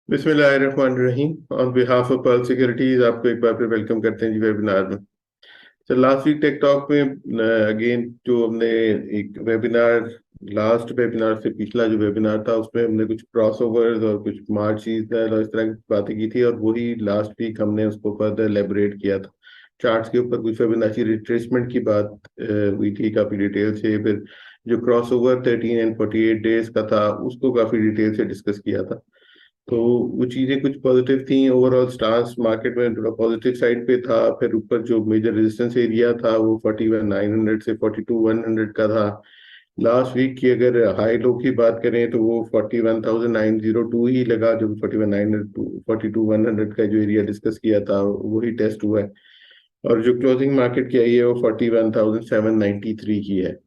बिस्मिल्लाहिर्रहमानिर्रहीम। On behalf of pearl securities आपको एक बार फिर वेलकम करते हैं जी वेबिनार में। तो लास्ट वीक टेक टॉक में अगेन जो हमने एक वेबिनार, लास्ट वेबिनार से पिछला जो वेबिनार था उसमें हमने कुछ क्रॉसओवर्स और कुछ मार्चिस और इस तरह की बातें की थी, और वही लास्ट वीक हमने उसको फर्दर एलेबोरेट किया था। चार्ट्स के ऊपर कुछ फिबोनाची रिट्रेसमेंट की बात हुई थी काफी डिटेल से। फिर जो क्रॉसओवर 13 एंड 48 डेज का था उसको काफी डिटेल से डिस्कस किया था। तो वो चीजें कुछ पॉजिटिव थी। ओवरऑल स्टांस मार्केट में थोड़ा पॉजिटिव साइड पे था। फिर ऊपर जो मेजर रेजिस्टेंस एरिया था वो 41,900 से 42,100 का था। लास्ट वीक की अगर हाई लो की बात करें तो वो 41,902 ही लगा, जो 41,900 टू 42,100 का जो एरिया डिस्कस किया था वही टेस्ट हुआ है। और जो क्लोजिंग मार्केट की आई है वो 41,793 की है।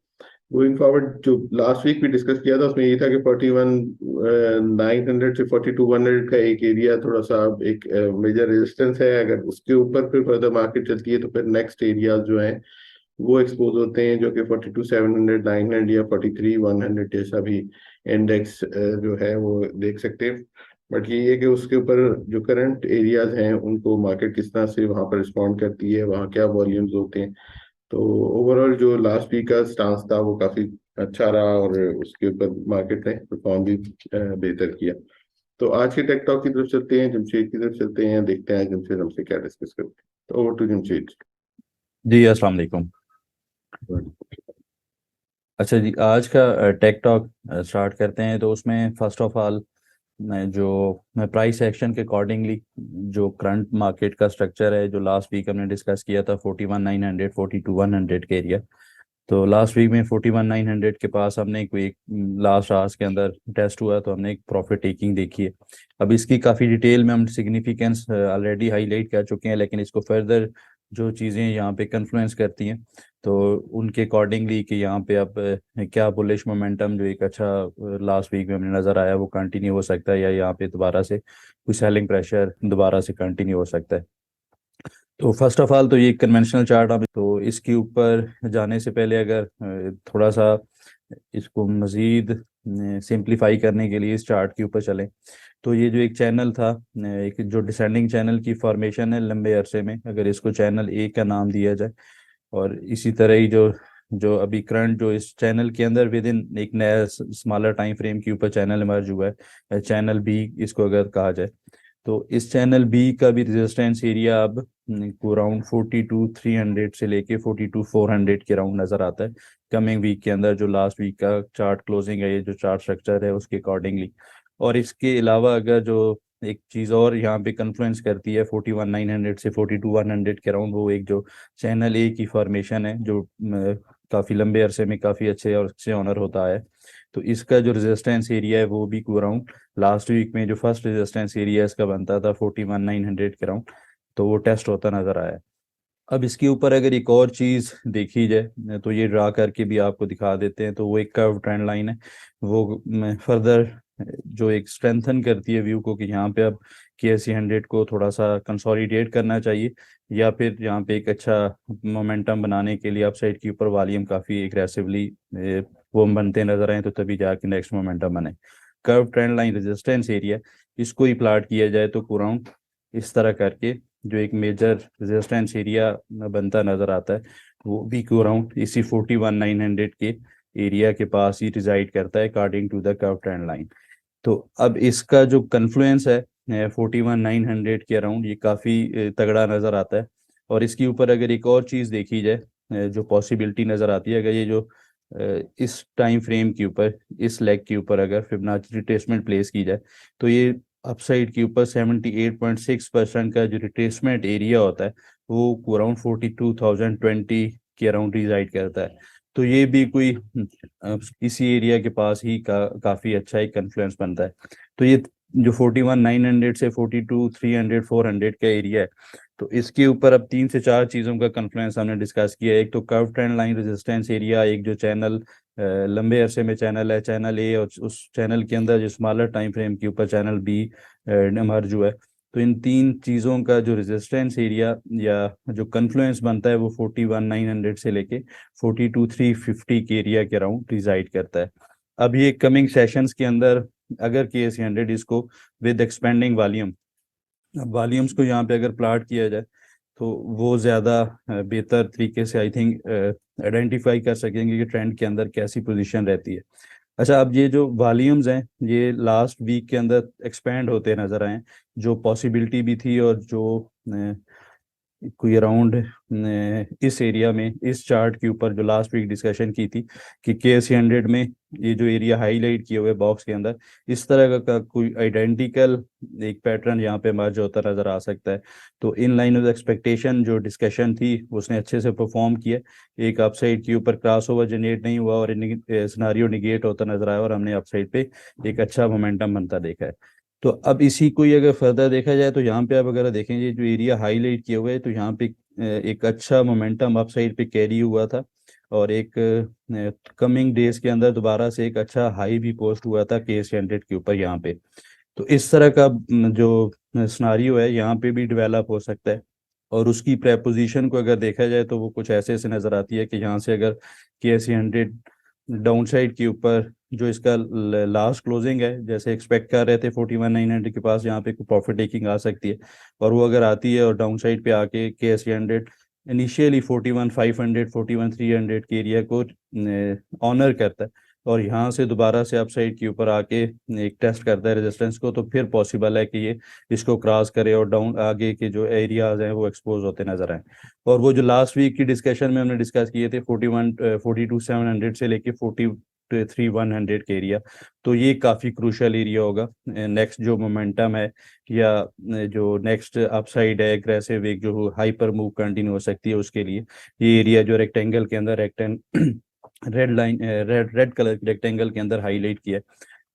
गोइंग फॉरवर्ड जो लास्ट वीक भी डिस्कस किया था उसमें ये था कि 41,900 से 42,100 का एक एरिया थोड़ा सा एक मेजर रेजिस्टेंस है। अगर उसके ऊपर फिर फर्दर मार्केट चलती है तो फिर नेक्स्ट एरिया जो है वो एक्सपोज होते हैं, जो कि 42,700, 900 या 43,100 जैसा भी इंडेक्स जो है वो देख सकते हैं। बट ये है कि उसके ऊपर जो करंट एरियाज हैं उनको मार्केट किस तरह से वहां पर रिस्पॉन्ड करती है, वहाँ क्या वॉल्यूम्स होते हैं। तो ओवरऑल जो लास्ट वीक का स्टांस था वो काफी अच्छा रहा और उसके ऊपर मार्केट ने परफॉर्म भी बेहतर किया। तो आज के टेक टॉक की तरफ चलते हैं, जमशेद की तरफ चलते हैं, देखते हैं जमशेद हमसे क्या डिस्कस करते हैं। तो ओवर टू जमशेद। जी अस्सलाम वालेकुम। अच्छा जी, आज का टेक टॉक स्टार्ट करते हैं। तो उसमें फर्स्ट ऑफ ऑल मैं प्राइस एक्शन के अकॉर्डिंगली जो करंट मार्केट का स्ट्रक्चर है, जो लास्ट वीक हमने डिस्कस किया था 41,900 42,100 के एरिया। तो लास्ट वीक में 41,900 के पास हमने कोई एक लास्ट आवर्स के अंदर टेस्ट हुआ, तो हमने एक प्रॉफिट टेकिंग देखी है। अब इसकी काफ़ी डिटेल में हम सिग्निफिकेंस ऑलरेडी हाईलाइट कर चुके हैं, लेकिन इसको फर्दर जो चीज़ें यहाँ पे कन्फ्लुएंस करती हैं तो उनके अकॉर्डिंगली कि यहाँ पे अब क्या बुलिश मोमेंटम जो एक अच्छा लास्ट वीक में हमें नज़र आया वो कंटिन्यू हो सकता है, या यहाँ पे दोबारा से कोई सेलिंग प्रेशर दोबारा से कंटिन्यू हो सकता है। तो फर्स्ट ऑफ ऑल तो ये कन्वेंशनल चार्ट, अब तो इसके ऊपर जाने से पहले अगर थोड़ा सा इसको मज़ीद सिंप्लीफाई करने के लिए इस चार्ट के ऊपर चलें, तो ये जो एक चैनल था, एक जो डिसेंडिंग चैनल की फॉर्मेशन है लंबे अरसे में, अगर इसको चैनल ए का नाम दिया जाए, और इसी तरह ही जो जो अभी करंट जो इस चैनल के अंदर विद इन एक नया स्मॉलर टाइम फ्रेम के ऊपर चैनल इमर्ज हुआ है, चैनल बी इसको अगर कहा जाए, तो इस चैनल बी का भी रेजिस्टेंस एरिया अब को राउंड 42,300 से लेके 42,400 के राउंड नज़र आता है कमिंग वीक के अंदर, जो लास्ट वीक का चार्ट क्लोजिंग है, ये जो चार्ट स्ट्रक्चर है उसके अकॉर्डिंगली। और इसके अलावा अगर जो एक चीज़ और यहाँ पे कन्फ्लुएंस करती है 41,900 से 42,100 के राउंड, वो एक जो चैनल ए की फॉर्मेशन है, जो काफ़ी लंबे अरसे में काफ़ी अच्छे और अच्छे ऑनर होता है। तो इसका जो रेजिस्टेंस एरिया है वो भी अराउंड लास्ट वीक में जो फर्स्ट रेजिस्टेंस एरिया इसका बनता था 41,900 के राउंड, तो वो टेस्ट होता नजर आया है। अब इसके ऊपर अगर एक और चीज़ देखी जाए तो ये ड्रा करके भी आपको दिखा देते हैं, तो वो एक कर्व ट्रेंड लाइन है। वो फर्दर जो एक स्ट्रेंथन करती है व्यू को कि यहाँ पे अब KSE 100 को थोड़ा सा कंसोलिडेट करना चाहिए, या फिर यहाँ पे एक अच्छा मोमेंटम बनाने के लिए अपसाइड के ऊपर वॉल्यूम काफ़ी एग्रेसिवली वो बनते नजर आए, तो तभी जाके नेक्स्ट मोमेंटम बने। Curve trend line resistance area, इसको ही प्लाट किया जाए तो अराउंड इस तरह करके जो एक मेजर रेजिस्टेंस एरिया बनता नजर आता है, वो भी अराउंड इसी 41,900 के एरिया के पास ही रिजाइड करता है according to the curve trend line. तो अब इसका जो कन्फ्लुएंस है 41,900 के अराउंड, ये काफ़ी तगड़ा नज़र आता है। और इसके ऊपर अगर एक और चीज़ देखी जाए, जो पॉसिबिलिटी नज़र आती है, अगर ये जो इस टाइम फ्रेम के ऊपर इस लेग के ऊपर अगर फिबोनाची रिट्रेसमेंट प्लेस की जाए, तो ये अपसाइड के ऊपर 78.6% का जो रिट्रेसमेंट एरिया होता है वो अराउंड 42,020 के अराउंड रिजाइड करता है। तो ये भी कोई इसी एरिया के पास ही काफ़ी अच्छा एक कन्फ्लुएंस बनता है। तो ये जो 41,900 से 42,300 400 का एरिया है, तो इसके ऊपर अब 3 से 4 चीज़ों का कन्फ्लुएंस हमने डिस्कस किया है। एक तो curve trend line resistance area, एक जो चैनल लंबे अरसे में चैनल है चैनल ए, और उस चैनल के अंदर जो स्मॉलर टाइम फ्रेम के ऊपर चैनल बी इमर्ज हुआ है। तो इन 3 चीज़ों का जो रेजिस्टेंस एरिया या जो कन्फ्लुएंस बनता है वो 41,900 से लेके 42,350 के एरिया के अराउंड रिजाइड करता है। अब ये कमिंग सेशंस के अंदर अगर KSE 100 इसको विद एक्सपेंडिंग वॉल्यूम्स को यहाँ पे अगर प्लाट किया जाए तो वो ज़्यादा बेहतर तरीके से आई थिंक आइडेंटिफाई कर सकेंगे कि ट्रेंड के अंदर कैसी पोजीशन रहती है। अच्छा, अब ये जो वॉल्यूम्स हैं ये लास्ट वीक के अंदर एक्सपेंड होते नजर आए, जो पॉसिबिलिटी भी थी और जो कोई अराउंड इस एरिया में इस चार्ट के ऊपर जो लास्ट वीक डिस्कशन की थी कि KSE 100 में ये जो एरिया हाईलाइट किए हुए बॉक्स के अंदर इस तरह का कोई आइडेंटिकल एक पैटर्न यहाँ पे मर्ज होता नजर आ सकता है। तो इन लाइन ऑफ एक्सपेक्टेशन जो डिस्कशन थी उसने अच्छे से परफॉर्म किया, एक अपसाइड के ऊपर क्रॉस ओवर जनरेट नहीं हुआ और सिनारियो निगेट होता नजर आया और हमने अपसाइड पे एक अच्छा मोमेंटम बनता देखा है। तो अब इसी को ही अगर फर्दर देखा जाए तो यहाँ पे आप अगर देखेंगे जो एरिया हाईलाइट किए हुए है तो यहाँ पे एक अच्छा मोमेंटम अपसाइड पे कैरी हुआ था और एक कमिंग डेज के अंदर दोबारा से एक अच्छा हाई भी पोस्ट हुआ था KSE 100 के ऊपर यहाँ पे। तो इस तरह का जो सिनारियो है यहाँ पे भी डेवलप हो सकता है और उसकी प्रेपोजिशन को अगर देखा जाए तो वो कुछ ऐसे से नजर आती है कि यहाँ से अगर KSE 100 डाउन साइड के ऊपर जो इसका लास्ट क्लोजिंग है जैसे एक्सपेक्ट कर रहे थे 41,900 के पास यहाँ पे प्रॉफिट टेकिंग आ सकती है और वो अगर आती है और डाउन साइड पे आके KSE 100 इनिशियली 41,500 41,300 के एरिया को ऑनर करता है और यहाँ से दोबारा से अपसाइड के ऊपर आके एक टेस्ट करता है रेजिस्टेंस को, तो फिर पॉसिबल है कि ये इसको क्रॉस करे और डाउन आगे के जो एरियाज हैं वो एक्सपोज होते नजर आए। और वो जो लास्ट वीक की डिस्कशन में हमने डिस्कस किए थे 42,700 से लेके 43,100 के एरिया, तो ये काफ़ी क्रूशल एरिया होगा। नेक्स्ट जो मोमेंटम है या जो नेक्स्ट अपसाइड है एग्रेसिव एक जो हाइपर मूव कंटिन्यू हो सकती है उसके लिए ये एरिया जो रेक्टेंगल के अंदर रेड कलर के रेक्टेंगल के अंदर हाईलाइट किया है,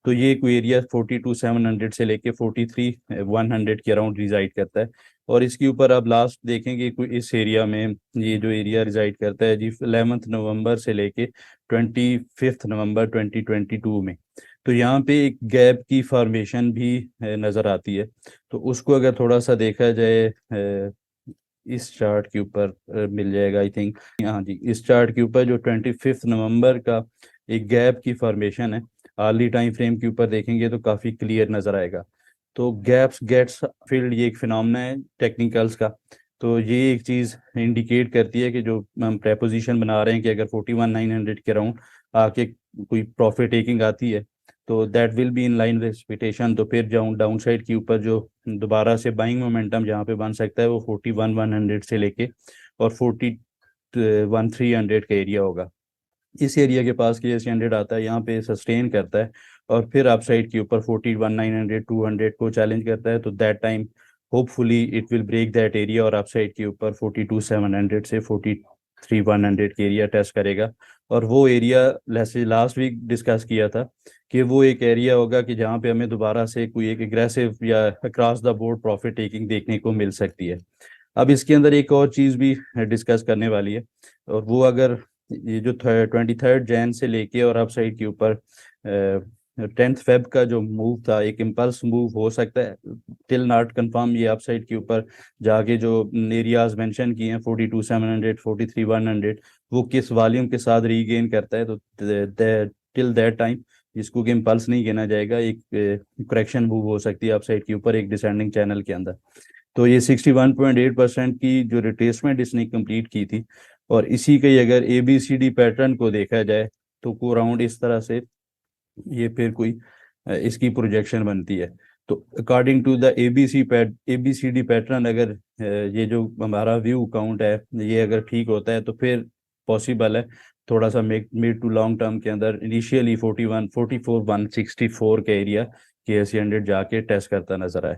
तो ये कोई एरिया 42,700 से लेके 43,100 के अराउंड रिजाइड करता है। और इसके ऊपर अब लास्ट देखेंगे कोई इस एरिया में ये जो एरिया रिजाइड करता है जी 11 नवंबर से लेके 25 नवंबर 2022 में, तो यहाँ पे एक गैप की फॉर्मेशन भी नज़र आती है। तो उसको अगर थोड़ा सा देखा जाए इस चार्ट के ऊपर मिल जाएगा आई थिंक, हाँ जी, इस चार्ट के ऊपर जो 25 नवंबर का एक गैप की फॉर्मेशन है आर्ली टाइम फ्रेम के ऊपर देखेंगे तो काफ़ी क्लियर नज़र आएगा। तो गैप्स गेट्स फील्ड ये एक फिनोमेना है टेक्निकल्स का, तो ये एक चीज़ इंडिकेट करती है कि जो हम प्रेपोजिशन बना रहे हैं कि अगर 41,900 के अराउंड आके कोई प्रॉफिट टेकिंग आती है तो that will be in line with expectation, तो फिर जाऊँ डाउन साइड के ऊपर जो दोबारा से बाइंग मोमेंटम जहाँ पे बन सकता है वो 41,100 से लेके और 41,300 का एरिया होगा। इस एरिया के पास KSE 100 आता है, यहाँ पे सस्टेन करता है और फिर अपसाइड के ऊपर 41,900 200 को चैलेंज करता है, तो that time hopefully it will break that area और अपसाइड के ऊपर 42,700 से 43,100 के एरिया टेस्ट करेगा। और वो एरिया जैसे लास्ट वीक डिस्कस किया था कि वो एक एरिया होगा कि जहाँ पे हमें दोबारा से कोई एक एग्रेसिव या across the board profit taking देखने को मिल सकती है। अब इसके अंदर एक और चीज़ भी डिस्कस करने वाली है और वो अगर ये जो 23 जैन से लेके और अप साइड के ऊपर 10 फेब का जो मूव था एक इम्पल्स मूव हो सकता है, टिल नॉट कंफर्म ये अप साइड के ऊपर जाके जो एरियाज मेंशन किए हैं 42,700 43,100 वो किस वॉल्यूम के साथ रीगेन करता है, तो टिल दैट टाइम इसको कि इम्पल्स नहीं गिना जाएगा, एक करेक्शन मूव हो सकती है अप साइड के ऊपर एक डिसेंडिंग चैनल के अंदर। तो ये 61.8% की जो रिट्रेसमेंट इसने कंप्लीट की थी और इसी के अगर ABCD पैटर्न को देखा जाए तो को अराउंड इस तरह से ये फिर कोई इसकी प्रोजेक्शन बनती है। तो according to the ABCD pattern अगर ये जो हमारा व्यू काउंट है ये अगर ठीक होता है तो फिर पॉसिबल है थोड़ा सा मिड टू लॉन्ग टर्म के अंदर इनिशियली 164 का एरिया KSE 100 जाके टेस्ट करता नजर आए।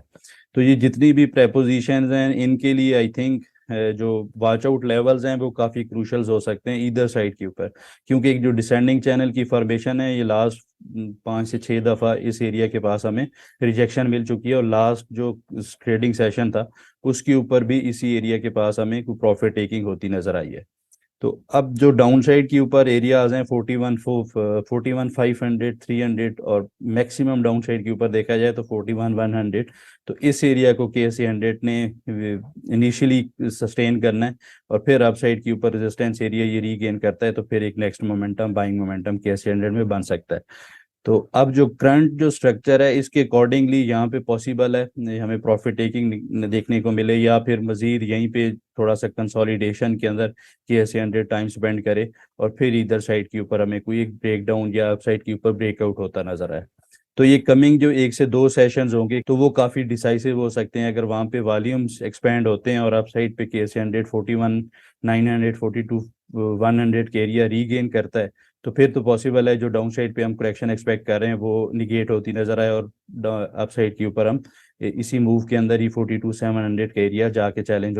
तो ये जितनी भी प्रेपोजिशंस हैं इनके लिए आई थिंक जो वॉच आउट लेवल्स हैं वो काफ़ी क्रूशल्स हो सकते हैं इधर साइड के ऊपर, क्योंकि एक जो डिसेंडिंग चैनल की फॉर्मेशन है ये लास्ट 5 से 6 दफ़ा इस एरिया के पास हमें रिजेक्शन मिल चुकी है और लास्ट जो ट्रेडिंग सेशन था उसके ऊपर भी इसी एरिया के पास हमें कोई प्रॉफिट टेकिंग होती नज़र आई है। तो अब जो डाउन साइड के ऊपर एरियाज हैं 41,500 300 और मैक्सिमम डाउन साइड के ऊपर देखा जाए तो 41,100, तो इस एरिया को KSE 100 ने इनिशियली सस्टेन करना है और फिर अप साइड के ऊपर रेजिस्टेंस एरिया ये रीगेन करता है तो फिर एक next momentum buying momentum KSE 100 में बन सकता है। तो अब जो करंट जो स्ट्रक्चर है इसके अकॉर्डिंगली यहाँ पे पॉसिबल है हमें प्रॉफिट टेकिंग देखने को मिले, या फिर मजीद यहीं पे थोड़ा सा कंसोलिडेशन के अंदर KSE 100 टाइम स्पेंड करे और फिर इधर साइड के ऊपर हमें कोई एक ब्रेक डाउन या अप साइड के ऊपर ब्रेकआउट होता नजर आए। तो ये कमिंग जो 1 से 2 सेशंस होंगे तो वो काफ़ी डिसाइसिव हो सकते हैं। अगर वहाँ पे वॉल्यूम्स एक्सपेंड होते हैं और अप साइड पे KSE 100 41 942 100 के एरिया रीगेन करता है, तो फिर तो पॉसिबल है जो डाउन साइड पे हम करेक्शन एक्सपेक्ट कर रहे हैं वो निगेट होती नजर आए, और अप साइड के ऊपर हम इसी मूव के अंदर ही 42 700 का एरिया जाके चैलेंज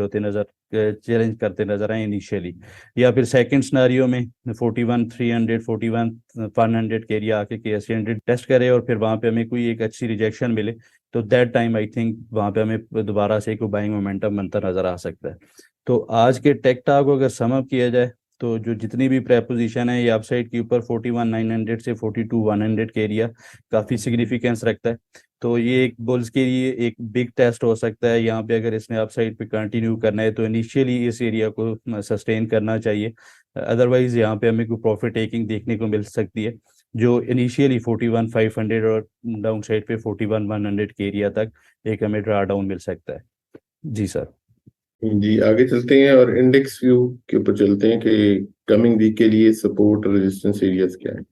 करते नजर आए इनिशियली। या फिर सेकंड सिनेरियो में 41 300 41 100 के एरिया आके KSE 100 टेस्ट करे और फिर वहां पे हमें कोई एक अच्छी रिजेक्शन मिले, तो दैट टाइम आई थिंक वहां पे हमें दोबारा से कोई बाइंग मोमेंटम बनता नजर आ सकता है। तो आज के टेक टाक को अगर सम अप किया जाए तो जो जितनी भी प्रेपोजिशन है ये अपसाइड के ऊपर 41 900 से 42 100 के एरिया काफ़ी सिग्निफिकेंस रखता है। तो ये एक बुल्स के लिए एक बिग टेस्ट हो सकता है यहाँ पे। अगर इसने अपसाइड पे कंटिन्यू करना है तो इनिशियली इस एरिया को सस्टेन करना चाहिए, अदरवाइज यहाँ पे हमें कोई प्रॉफिट टेकिंग देखने को मिल सकती है जो इनिशियली 41 500 और डाउन साइड पे 41 100 के एरिया तक एक हमें ड्रा डाउन मिल सकता है। जी सर। जी आगे चलते हैं और इंडेक्स व्यू के ऊपर चलते हैं कि कमिंग वीक के लिए सपोर्ट और रेजिस्टेंस एरियाज क्या है।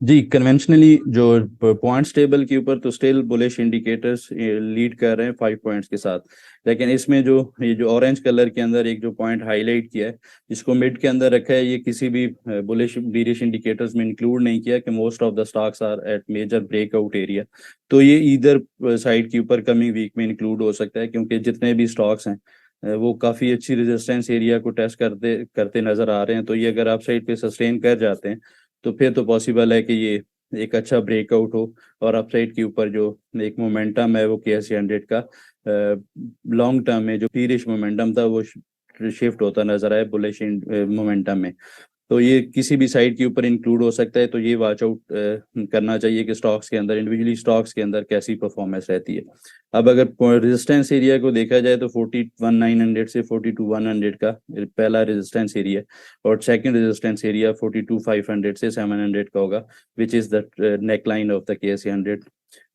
जी कन्वेंशनली जो पॉइंट्स टेबल के ऊपर तो स्टिल बुलिश इंडिकेटर्स लीड कर रहे हैं 5 पॉइंट्स के साथ, लेकिन इसमें जो ये जो ऑरेंज कलर के अंदर एक जो पॉइंट हाईलाइट किया है जिसको मिड के अंदर रखा है, ये किसी भी बुलिश बीरिश इंडिकेटर्स में इंक्लूड नहीं किया कि most of the stocks are at major breakout area. तो ये इधर साइड के ऊपर कमिंग वीक में इंक्लूड हो सकता है क्योंकि जितने भी स्टॉक्स हैं वो काफ़ी अच्छी रेजिस्टेंस एरिया को टेस्ट करते करते नजर आ रहे हैं। तो ये अगर आप साइड पे सस्टेन कर जाते हैं तो फिर तो पॉसिबल है कि ये एक अच्छा ब्रेकआउट हो और अपसाइड के ऊपर जो एक मोमेंटम है वो KSE 100 का लॉन्ग टर्म में जो पीरिश मोमेंटम था वो शिफ्ट होता नजर आए बुलिश मोमेंटम में। तो ये किसी भी साइड के ऊपर इंक्लूड हो सकता है। तो ये वॉच आउट करना चाहिए कि स्टॉक्स के अंदर इंडिविजुअली स्टॉक्स के अंदर कैसी परफॉर्मेंस रहती है। अब अगर रेजिस्टेंस एरिया को देखा जाए तो 41 900 से 42 100 का पहला रेजिस्टेंस एरिया और सेकंड रेजिस्टेंस एरिया 42 500 से 700 का होगा, which is the neck line of the KSE 100।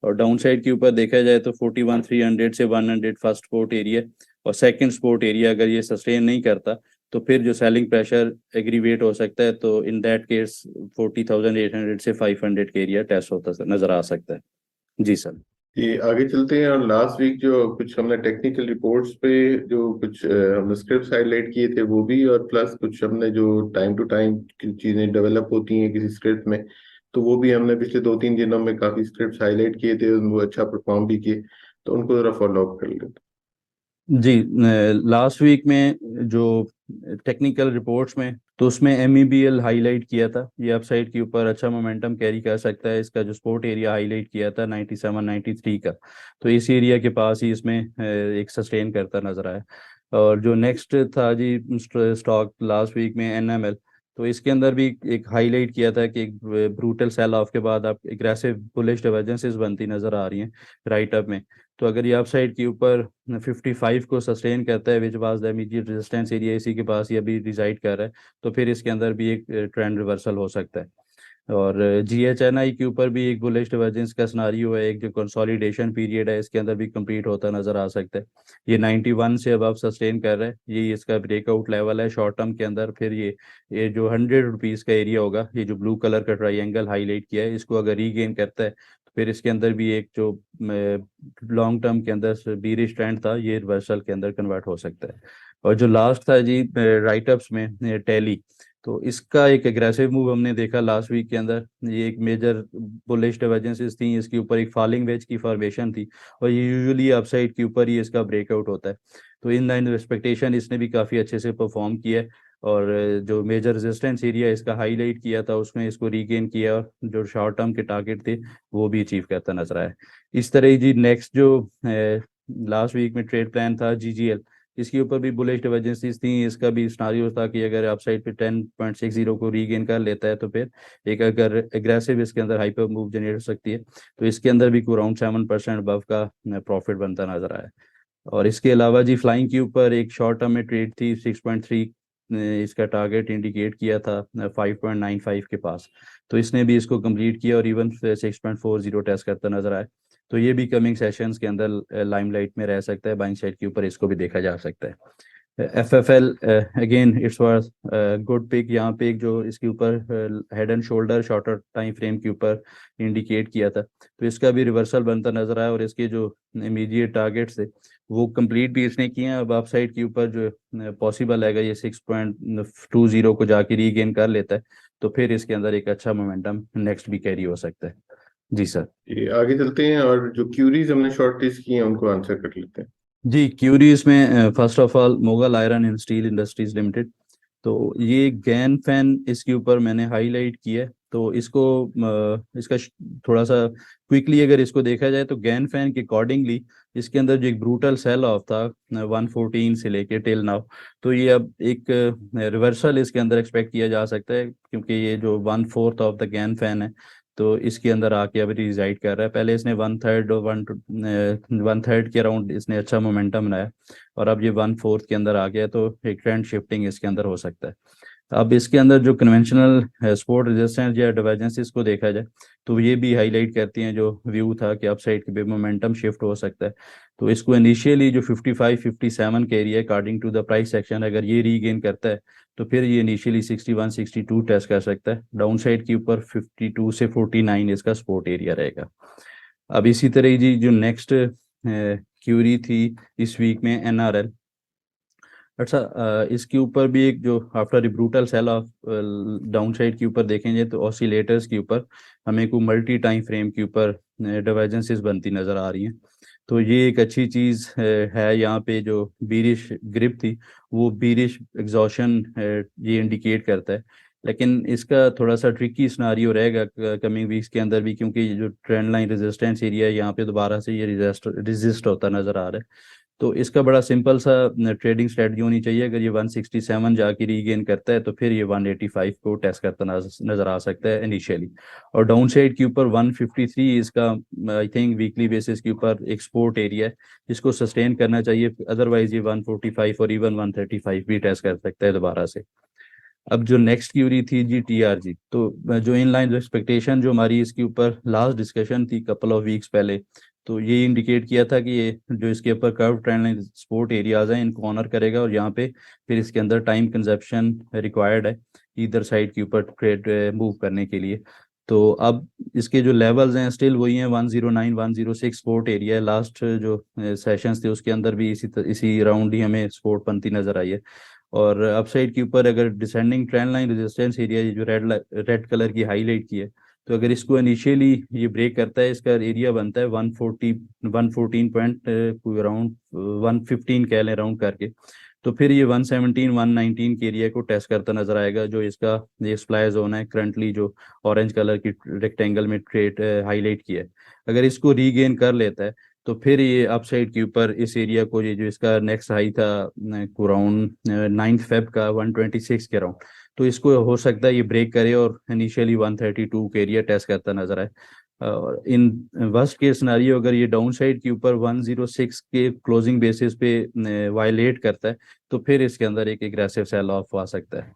और डाउन साइड के ऊपर देखा जाए तो 41 300 से 100 फर्स्ट सपोर्ट एरिया और सेकंड सपोर्ट एरिया अगर ये सस्टेन नहीं करता तो फिर जो सेलिंग प्रेशर एग्रीवेट हो सकता है। तो इन दैट केस 40,800 से 500 के एरिया टेस्ट होता नजर आ सकता है। जी सर। ये आगे चलते हैं और लास्ट वीक जो कुछ हमने टेक्निकल रिपोर्ट्स पे जो कुछ हमने स्क्रिप्ट्स हाईलाइट किए थे वो भी, और प्लस कुछ हमने जो टाइम टू टाइम चीजें डेवलप होती हैं किसी स्क्रिप्ट में, तो वो भी हमने पिछले 2-3 दिनों में काफी स्क्रिप्ट्स हाईलाइट किए थे, वो अच्छा परफॉर्म भी किए, तो उनको जरा फॉलो अप कर लेते जी लास्ट वीक में जो टेक्निकल रिपोर्ट्स में तो उसमें MEBL हाईलाइट किया था, ये अपसाइड के ऊपर अच्छा मोमेंटम कैरी कर सकता है। इसका जो सपोर्ट एरिया हाईलाइट किया था 97 93 का, तो इस एरिया के पास ही इसमें एक सस्टेन करता नजर आया। और जो नेक्स्ट था जी स्टॉक लास्ट वीक में NML, तो इसके अंदर भी एक हाईलाइट किया था कि एक ब्रूटल सेल ऑफ के बाद आप एग्रेसिव बुलिश डाइवर्जेंसेस बनती नजर आ रही हैं राइट अप में। तो अगर ये अपसाइड के ऊपर 55 को सस्टेन करता है which was the immediate resistance area, इसी के पास ये अभी रिजाइड कर रहा है, तो फिर इसके अंदर भी एक ट्रेंड रिवर्सल हो सकता है। और GHNI के ऊपर भी एक बुलिश डिवर्जेंस का सिनारियो है, एक जो कंसोलिडेशन पीरियड है इसके अंदर भी कंप्लीट होता नजर आ सकता है। ये 91 से अब सस्टेन कर रहा है, ये इसका ब्रेकआउट लेवल है शॉर्ट टर्म के अंदर। फिर ये जो 100 रुपीज़ का एरिया होगा, ये जो ब्लू कलर का ट्राइंगल हाईलाइट किया है, इसको अगर रीगेन करता है तो फिर इसके अंदर भी एक जो लॉन्ग टर्म के अंदर बीरिश ट्रेंड था ये रिवर्सल के अंदर कन्वर्ट हो सकता है। और जो लास्ट था जी राइटअप्स में टेली, तो इसका एक एग्रेसिव मूव हमने देखा लास्ट वीक के अंदर। ये एक मेजर बुलिश डाइवर्जेंसेस थी, इसके ऊपर एक फॉलिंग वेज की फॉर्मेशन थी और ये यूजुअली अपसाइड के ऊपर ही इसका ब्रेकआउट होता है। तो इन लाइन एक्सपेक्टेशन इसने भी काफ़ी अच्छे से परफॉर्म किया है और जो मेजर रेजिस्टेंस एरिया इसका हाईलाइट किया था उसमें इसको रीगेन किया और जो शॉर्ट टर्म के टारगेट थे वो भी अचीव करता नजर आया। इस तरह ही जी नेक्स्ट जो लास्ट वीक में ट्रेड प्लान था GGL, इसके ऊपर भी बुलिश डाइवर्जेंसीज थी। इसका भी सिनारियो था कि अगर अपसाइड पे 10.60 को रीगेन कर लेता है तो फिर एक अगर एग्रेसिव इसके अंदर हाइपर मूव जनरेट हो सकती है, तो इसके अंदर भी अराउंड 7% अबव का प्रॉफिट बनता नजर आया। और इसके अलावा जी फ्लाइंग के ऊपर एक शॉर्ट टर्म में ट्रेड थी 6.3 इसका टारगेट इंडिकेट किया था 5.95 के पास, तो इसने भी इसको कंप्लीट किया और इवन 6.40 टेस्ट करता नजर आया। तो ये भी कमिंग सेशंस के अंदर लाइमलाइट में रह सकता है, बाइंग साइड के ऊपर इसको भी देखा जा सकता है। FFL again it's was good pick. यहाँ पे एक जो इसके ऊपर head and shoulder shorter time frame के ऊपर इंडिकेट किया था, तो इसका भी रिवर्सल बनता नजर आया और इसके जो इमीडिएट टारगेट्स थे वो कंप्लीट भी इसने किए हैं। अब अप साइड के ऊपर जो पॉसिबल है ये 6.20 को जाके रीगेन कर लेता है तो फिर इसके अंदर एक अच्छा मोमेंटम नेक्स्ट भी कैरी हो सकता है। जी सर। ये आगे चलते हैं और जो क्यूरीज हमने शॉर्ट लिस्ट की हैं उनको आंसर कर लेते हैं। जी, क्यूरीज में first of all Mughal iron and steel industries limited, तो ये गैन फैन इसके ऊपर मैंने हाईलाइट किया है। तो इसको इसका थोड़ा सा क्विकली अगर इसको देखा जाए तो गैन फैन के अकॉर्डिंगली इसके अंदर जो एक ब्रूटल सेल ऑफ था 114 से लेके टिल नाउ, तो ये अब एक रिवर्सल इसके अंदर एक्सपेक्ट किया जा सकता है क्योंकि ये जो 1/4 ऑफ द गैन फैन है तो इसके अंदर आके अभी रिजाइड कर रहा है। पहले इसने 1/3 और 1/3 के अराउंड इसने अच्छा मोमेंटम बनाया और अब ये 1/4 के अंदर आ गया, तो एक ट्रेंड शिफ्टिंग इसके अंदर हो सकता है। अब इसके अंदर जो कन्वेंशनल सपोर्ट रेजिस्टेंस या डिवर्जेंसेस को देखा जाए तो ये भी हाईलाइट करती हैं जो व्यू था कि अपसाइड के मोमेंटम शिफ्ट हो सकता है। तो इसको इनिशियली जो 55-57 के area according to the price section अगर ये रीगेन करता है तो फिर ये इनिशियली 61-62 टेस्ट कर सकता है। डाउन साइड के ऊपर 52 से 49 इसका सपोर्ट एरिया रहेगा। अब इसी तरह जी जो नेक्स्ट क्यूरी थी इस वीक में NRL। अच्छा, इसके ऊपर भी एक जो after brutal sell off down side के ऊपर देखेंगे तो ऑसिलेटर्स के ऊपर हमें को मल्टी टाइम फ्रेम के ऊपर डिवर्जेंसेस बनती नज़र आ रही हैं। तो ये एक अच्छी चीज़ है। यहाँ पे जो बीरिश ग्रिप थी वो बीरिश एग्जॉशन ये इंडिकेट करता है, लेकिन इसका थोड़ा सा ट्रिकी सिनारियो रहेगा कमिंग वीक्स के अंदर भी, क्योंकि ये जो ट्रेंड लाइन रेजिस्टेंस एरिया है यहाँ पे दोबारा से ये रेजिस्ट होता नज़र आ रहा है। तो इसका बड़ा सिंपल सा ट्रेडिंग स्ट्रेटजी होनी चाहिए। अगर ये 167 जाके रीगेन करता है तो फिर ये 185 को टेस्ट करता नजर आ सकता है इनिशियली। और डाउन साइड के ऊपर 153 इसका आई थिंक वीकली बेसिस के ऊपर एक सपोर्ट एरिया है जिसको सस्टेन करना चाहिए, अदरवाइज ये 145 और इवन 135 भी टेस्ट कर सकता है दोबारा से। अब जो नेक्स्ट क्यूरी थी जी TRG, तो जो इन लाइन एक्सपेक्टेशन जो हमारी इसके ऊपर लास्ट डिस्कशन थी कपल ऑफ वीक्स पहले, तो ये इंडिकेट किया था कि ये जो इसके ऊपर curve trend line support areas हैं इनको ऑनर करेगा और यहाँ पे फिर इसके अंदर टाइम कंजप्शन रिक्वायर्ड है इधर साइड के ऊपर ट्रेड मूव करने के लिए। तो अब इसके जो लेवल्स हैं स्टिल वही हैं, 109 106 सपोर्ट एरिया है। लास्ट जो सेशंस थे उसके अंदर भी इसी राउंड ही हमें सपोर्ट बनती नजर आई है। और अपसाइड के ऊपर अगर descending trend line resistance area जो रेड कलर की हाईलाइट की है, तो अगर इसको इनिशियली ये ब्रेक करता है इसका एरिया बनता है 114 पॉइंट अराउंड 115 कह लें राउंड करके, तो फिर ये 117 119 के एरिया को टेस्ट करता नजर आएगा। जो इसका ये सप्लाई जोन है करंटली जो ऑरेंज कलर की रेक्टेंगल में ट्रेड हाईलाइट किया है, अगर इसको रीगेन कर लेता है तो फिर ये अपसाइड के ऊपर इस एरिया को ये जो इसका नेक्स्ट हाई था अराउंड 9 फेब का 126 के अराउंड, तो इसको हो सकता है ये ब्रेक करे और इनिशियली 132 के एरिया टेस्ट करता नजर आए। और इन वर्स्ट केस सिनारियो अगर ये डाउन साइड के ऊपर 106 के क्लोजिंग बेसिस पे वायलेट करता है तो फिर इसके अंदर एक एग्रेसिव सेल ऑफ आ सकता है।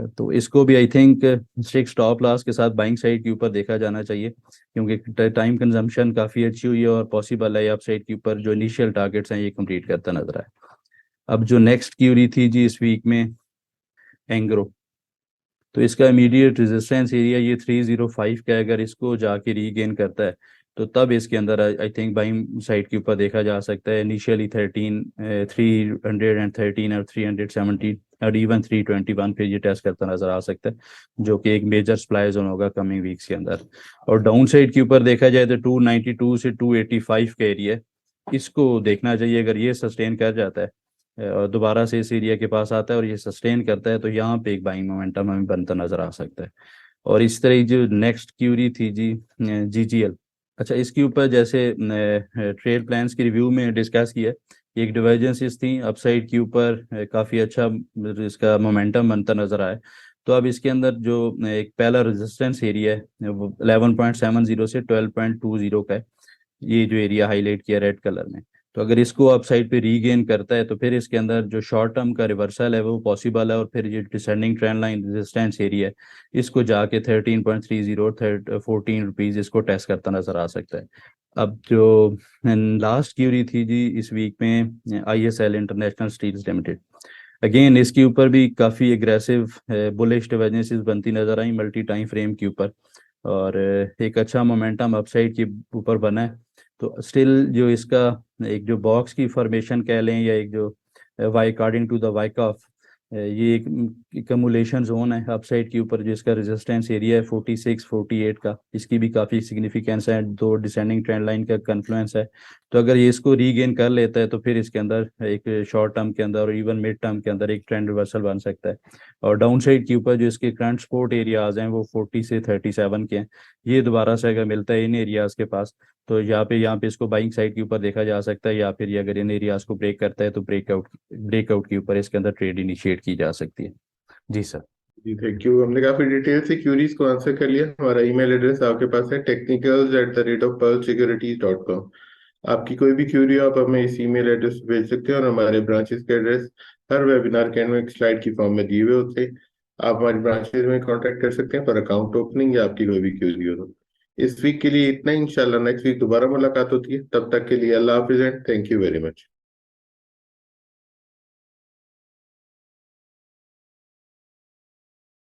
तो इसको भी I think strict stop loss के साथ बाइंग साइड के ऊपर देखा जाना चाहिए क्योंकि टाइम कंजम्पशन काफ़ी अच्छी हुई है और पॉसिबल है अप साइड के ऊपर जो इनिशियल टारगेट्स हैं ये कंप्लीट करता नजर आए। अब जो नेक्स्ट क्यूरी थी जी इस वीक में एंग्रो, तो इसका इमीडिएट रेजिस्टेंस एरिया ये 305 का है। अगर इसको जाके रीगेन करता है तो तब इसके अंदर आई थिंक बाइंग साइड के ऊपर देखा जा सकता है। इनिशियली 313 और 317 और इवन 321 पे ये टेस्ट करता नजर आ सकता है, जो कि एक मेजर सप्लाई जोन होगा कमिंग वीक्स के अंदर। और डाउन साइड के ऊपर देखा जाए तो 292 से 285 का एरिया इसको देखना चाहिए। अगर ये सस्टेन कर जाता है और दोबारा से इस एरिया के पास आता है और ये सस्टेन करता है तो यहाँ पे एक बाइंग मोमेंटम हमें बनता नजर आ सकता है। और इस तरह जो नेक्स्ट क्यूरी थी जी GGL। अच्छा, इसके ऊपर जैसे ट्रेड प्लान्स की रिव्यू में डिस्कस किया, एक डिवर्जेंसेस थी अपसाइड के ऊपर काफ़ी अच्छा इसका मोमेंटम बनता नजर आया। तो अब इसके अंदर जो एक पहला रेजिस्टेंस एरिया है वो 11.70 से 12.20 का है, ये जो एरिया हाईलाइट किया रेड कलर में। तो अगर इसको अपसाइड पे रीगेन करता है तो फिर इसके अंदर जो शॉर्ट टर्म का रिवर्सल है वो पॉसिबल है, और फिर ये descending trend line resistance area है इसको जाके 13.30 और 14 रुपीज़ इसको टेस्ट करता नजर आ सकता है। अब जो लास्ट क्यूरी थी जी इस वीक में ISL international steels limited, again इसके ऊपर भी काफ़ी एग्रेसिव बुलिश डिवर्जेंसेस बनती नजर आई मल्टी टाइम फ्रेम के ऊपर, और एक अच्छा मोमेंटम अपसाइड के ऊपर बना है। तो स्टिल जो इसका एक जो बॉक्स की फॉर्मेशन कह लें, या एक जो Y according to the Wyckoff, ये एक कमुलेशन जोन है अपसाइड के ऊपर, जिसका रेजिस्टेंस एरिया है 46-48 का, इसकी भी काफ़ी सिग्निफिकेंस है, दो डिसेंडिंग ट्रेंड लाइन का कन्फ्लुएंस है। तो अगर ये इसको रीगेन कर लेता है तो फिर इसके अंदर एक शॉर्ट टर्म के अंदर और इवन मिड टर्म के अंदर एक ट्रेंड रिवर्सल बन सकता है। और डाउन साइड के ऊपर जो इसके करंट सपोर्ट एरियाज हैं वो 40 से 37 के हैं। ये दोबारा से अगर मिलता है इन एरियाज के पास, तो यहाँ पे इसको बाइंग साइड के ऊपर देखा जा सकता है, या फिर ये अगर इन एरियाज को ब्रेक करता है तो ब्रेकआउट के ऊपर इसके अंदर ट्रेड इनिशिएट की जा सकती है। जी सर। जी थैंक यू। हमने काफी डिटेल से क्यूरीज को आंसर कर लिया। हमारा ईमेल एड्रेस आपके पास है technicals@pearlsecurities.com। आपकी कोई भी क्यूरी हो आप हमें इस ईमेल एड्रेस पे भेज सकते हैं, और हमारे ब्रांचेस के एड्रेस हर वेबिनार के एंड में एक स्लाइड की फॉर्म में दिए हुए होते हैं। आप हमारी ब्रांचेस में कांटेक्ट कर सकते हैं फॉर अकाउंट ओपनिंग या आपकी कोई भी क्यूरी हो तो। इस वीक के लिए इतना ही। इंशाल्लाह नेक्स्ट वीक दोबारा मुलाकात होती है। तब तक के लिए अल्लाह हाफिज and thank you very much.